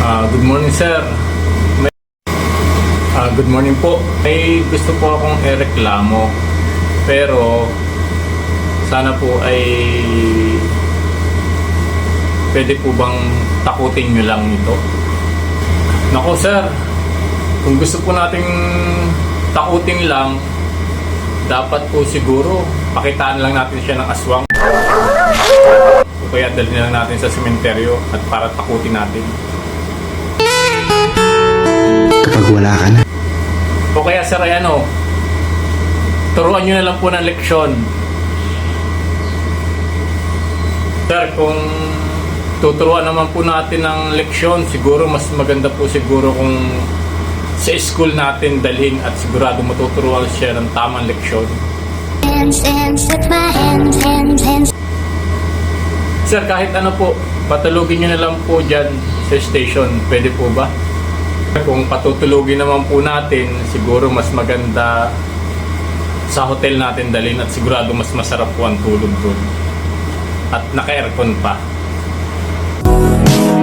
Good morning, sir. Good morning po. May gusto po akong ireklamo. Pero sana po ay pwede po bang takutin nyo lang ito? Nako, sir. Kung gusto po nating takutin lang, dapat po siguro pakitaan lang natin siya ng aswang. O kaya dalhin lang natin sa sementeryo at para takutin natin. Kapag wala ka na. O kaya sir, ay turuan nyo na lang po ng leksyon. Sir, kung tuturuan naman po natin ng leksyon, siguro mas maganda po siguro kung sa school natin dalhin at sigurado matuturuan siya ng tamang leksyon. Sir, kahit ano po, patulugin nyo na lang po dyan sa station. Pwede po ba? Kung patutulugin naman po natin, siguro mas maganda sa hotel natin dalhin at sigurado mas masarap po ang tulog doon. At naka-aircon pa.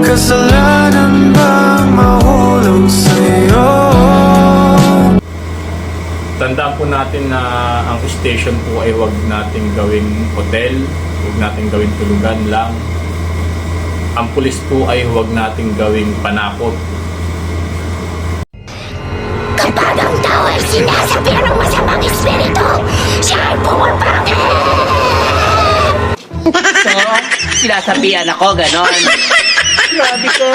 Kasalanan bang mahulog sa'yo? Tandaan po natin na ang station po ay huwag nating gawing hotel, huwag nating gawing tulugan lang. Ang pulis po ay huwag nating gawing panakot. Kapag ang tao ay sinasabihan ng masamang espiritu, siya ay pumapangit! So, sinasabihan ako, ganon. Grabe ko.